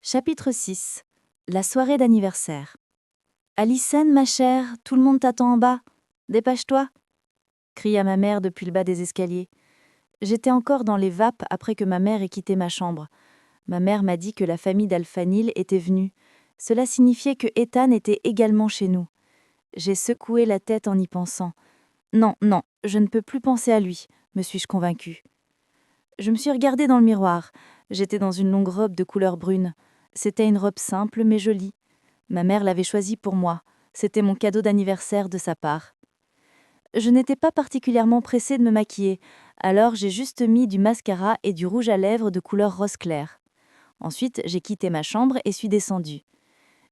Chapitre 6. La soirée d'anniversaire. Alison, ma chère, tout le monde t'attend en bas. Dépêche-toi, cria ma mère depuis le bas des escaliers. J'étais encore dans les vapes après que ma mère ait quitté ma chambre. Ma mère m'a dit que la famille d'Alphanil était venue. Cela signifiait que Ethan était également chez nous. J'ai secoué la tête en y pensant. Non, non, je ne peux plus penser à lui, me suis-je convaincue. Je me suis regardée dans le miroir. J'étais dans une longue robe de couleur brune. C'était une robe simple mais jolie. Ma mère l'avait choisie pour moi. C'était mon cadeau d'anniversaire de sa part. Je n'étais pas particulièrement pressée de me maquiller, alors j'ai juste mis du mascara et du rouge à lèvres de couleur rose clair. Ensuite, j'ai quitté ma chambre et suis descendue.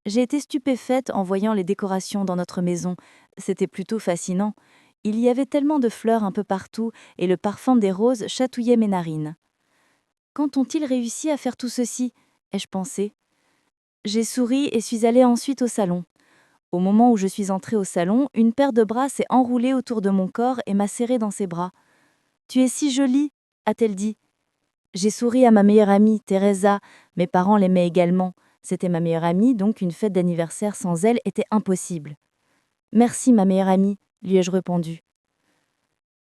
J'ai été stupéfaite en voyant les décorations dans notre maison. C'était plutôt fascinant. Il y avait tellement de fleurs un peu partout et le parfum des roses chatouillait mes narines. Quand ont-ils réussi à faire tout ceci ? Ai-je pensé. J'ai souri et suis allée ensuite au salon. Au moment où je suis entrée au salon, une paire de bras s'est enroulée autour de mon corps et m'a serrée dans ses bras. « Tu es si jolie !» a-t-elle dit. J'ai souri à ma meilleure amie, Teresa. Mes parents l'aimaient également. C'était ma meilleure amie, donc une fête d'anniversaire sans elle était impossible. « Merci, ma meilleure amie », lui ai-je répondu.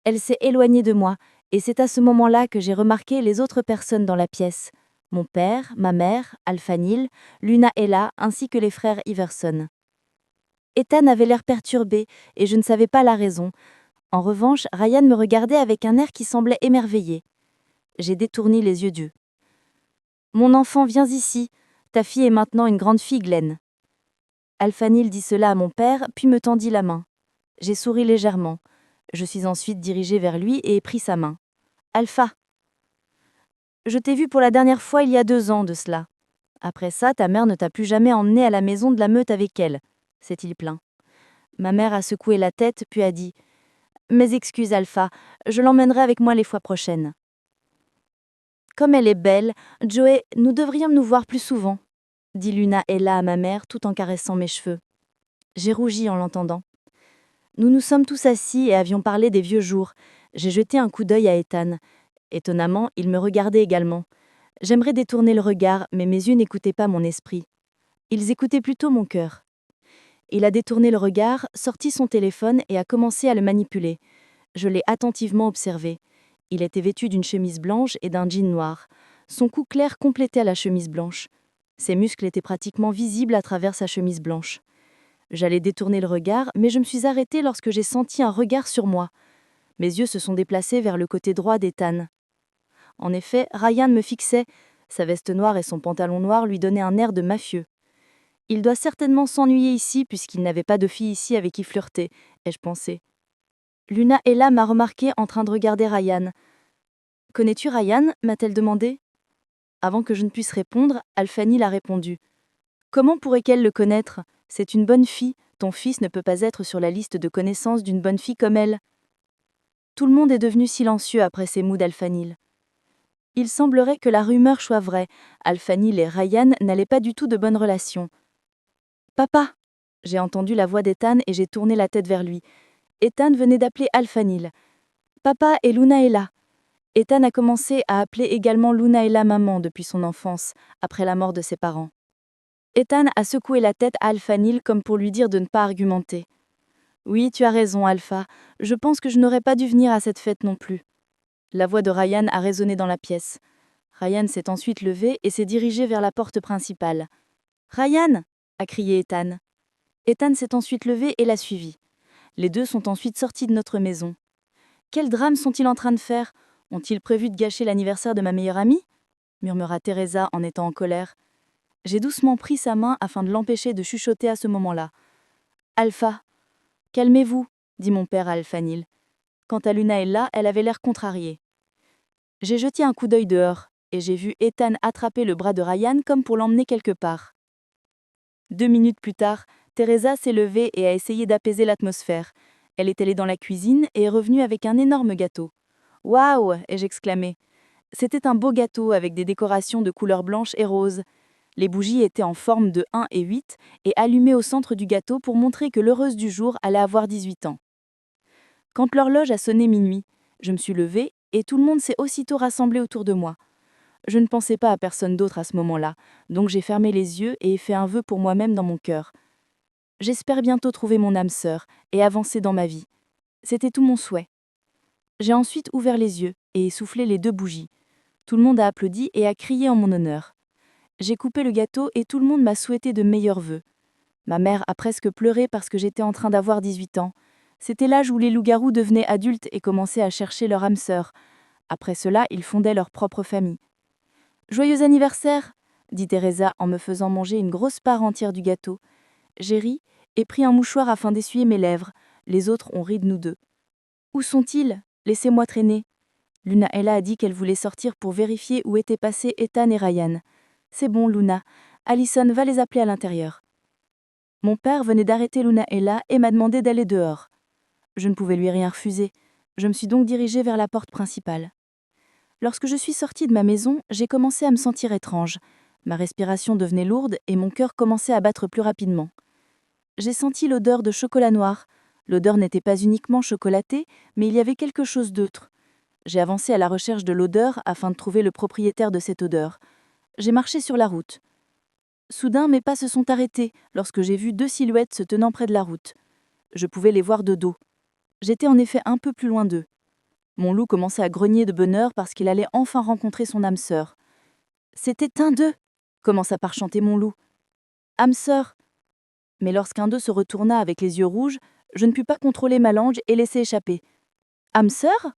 Elle s'est éloignée de moi, et c'est à ce moment-là que j'ai remarqué les autres personnes dans la pièce. Mon père, ma mère, Alphanil, Luna Ella, ainsi que les frères Iverson. Ethan avait l'air perturbé, et je ne savais pas la raison. En revanche, Ryan me regardait avec un air qui semblait émerveillé. J'ai détourné les yeux d'eux. « Mon enfant, viens ici. Ta fille est maintenant une grande fille, Glenn. » Alphanil dit cela à mon père, puis me tendit la main. J'ai souri légèrement. Je suis ensuite dirigée vers lui et ai pris sa main. « Alpha. Je t'ai vu pour la dernière fois il y a 2 ans de cela. Après ça, ta mère ne t'a plus jamais emmené à la maison de la meute avec elle, s'est-il plaint. Ma mère a secoué la tête, puis a dit « Mes excuses, Alpha, je l'emmènerai avec moi les fois prochaines. » Comme elle est belle, Joey, nous devrions nous voir plus souvent, dit Luna Ella à ma mère tout en caressant mes cheveux. J'ai rougi en l'entendant. Nous nous sommes tous assis et avions parlé des vieux jours. J'ai jeté un coup d'œil à Ethan. Étonnamment, il me regardait également. J'aimerais détourner le regard, mais mes yeux n'écoutaient pas mon esprit. Ils écoutaient plutôt mon cœur. Il a détourné le regard, sorti son téléphone et a commencé à le manipuler. Je l'ai attentivement observé. Il était vêtu d'une chemise blanche et d'un jean noir. Son cou clair complétait la chemise blanche. Ses muscles étaient pratiquement visibles à travers sa chemise blanche. J'allais détourner le regard, mais je me suis arrêtée lorsque j'ai senti un regard sur moi. Mes yeux se sont déplacés vers le côté droit d'Ethan. En effet, Ryan me fixait. Sa veste noire et son pantalon noir lui donnaient un air de mafieux. Il doit certainement s'ennuyer ici puisqu'il n'avait pas de fille ici avec qui flirter, ai-je pensé. Luna Ella m'a remarqué en train de regarder Ryan. « Connais-tu Ryan » m'a-t-elle demandé. Avant que je ne puisse répondre, Alphanil a répondu. « Comment pourrait-elle le connaître ? C'est une bonne fille. Ton fils ne peut pas être sur la liste de connaissances d'une bonne fille comme elle. » Tout le monde est devenu silencieux après ces mots d'Alphanil. Il semblerait que la rumeur soit vraie. Alphanil et Ryan n'allaient pas du tout de bonnes relations. « Papa !» J'ai entendu la voix d'Ethan et j'ai tourné la tête vers lui. Ethan venait d'appeler Alphanil. « Papa et Luna Ella. » Ethan a commencé à appeler également Luna Ella maman depuis son enfance, après la mort de ses parents. Ethan a secoué la tête à Alphanil comme pour lui dire de ne pas argumenter. « Oui, tu as raison, Alpha. Je pense que je n'aurais pas dû venir à cette fête non plus. » La voix de Ryan a résonné dans la pièce. Ryan s'est ensuite levé et s'est dirigé vers la porte principale. « Ryan !» a crié Ethan. Ethan s'est ensuite levé et l'a suivi. Les deux sont ensuite sortis de notre maison. Quel drame sont-ils en train de faire ? Ont-ils prévu de gâcher l'anniversaire de ma meilleure amie ? Murmura Teresa en étant en colère. J'ai doucement pris sa main afin de l'empêcher de chuchoter à ce moment-là. « Alpha, calmez-vous, » dit mon père à Alphanil. Quant à Luna Ella, elle avait l'air contrariée. J'ai jeté un coup d'œil dehors et j'ai vu Ethan attraper le bras de Ryan comme pour l'emmener quelque part. 2 minutes plus tard, Teresa s'est levée et a essayé d'apaiser l'atmosphère. Elle est allée dans la cuisine et est revenue avec un énorme gâteau. « Waouh !» ai-je exclamé. C'était un beau gâteau avec des décorations de couleur blanche et rose. Les bougies étaient en forme de 1 et 8 et allumées au centre du gâteau pour montrer que l'heureuse du jour allait avoir 18 ans. Quand l'horloge a sonné minuit, je me suis levée et tout le monde s'est aussitôt rassemblé autour de moi. Je ne pensais pas à personne d'autre à ce moment-là, donc j'ai fermé les yeux et fait un vœu pour moi-même dans mon cœur. J'espère bientôt trouver mon âme sœur et avancer dans ma vie. C'était tout mon souhait. J'ai ensuite ouvert les yeux et essoufflé les 2 bougies. Tout le monde a applaudi et a crié en mon honneur. J'ai coupé le gâteau et tout le monde m'a souhaité de meilleurs vœux. Ma mère a presque pleuré parce que j'étais en train d'avoir 18 ans. C'était l'âge où les loups-garous devenaient adultes et commençaient à chercher leur âme sœur. Après cela, ils fondaient leur propre famille. Joyeux anniversaire, dit Teresa en me faisant manger une grosse part entière du gâteau. J'ai ri et pris un mouchoir afin d'essuyer mes lèvres. Les autres ont ri de nous deux. Où sont-ils? Laissez-moi traîner. Luna Ella a dit qu'elle voulait sortir pour vérifier où étaient passés Ethan et Ryan. C'est bon, Luna. Allison va les appeler à l'intérieur. Mon père venait d'arrêter Luna Ella et m'a demandé d'aller dehors. Je ne pouvais lui rien refuser. Je me suis donc dirigée vers la porte principale. Lorsque je suis sortie de ma maison, j'ai commencé à me sentir étrange. Ma respiration devenait lourde et mon cœur commençait à battre plus rapidement. J'ai senti l'odeur de chocolat noir. L'odeur n'était pas uniquement chocolatée, mais il y avait quelque chose d'autre. J'ai avancé à la recherche de l'odeur afin de trouver le propriétaire de cette odeur. J'ai marché sur la route. Soudain, mes pas se sont arrêtés lorsque j'ai vu 2 silhouettes se tenant près de la route. Je pouvais les voir de dos. J'étais en effet un peu plus loin d'eux. Mon loup commençait à grogner de bonheur parce qu'il allait enfin rencontrer son âme sœur. C'était un d'eux, commença par chanter mon loup. Âme sœur. Mais lorsqu'un d'eux se retourna avec les yeux rouges, je ne pus pas contrôler ma langue et laisser échapper. Âme sœur?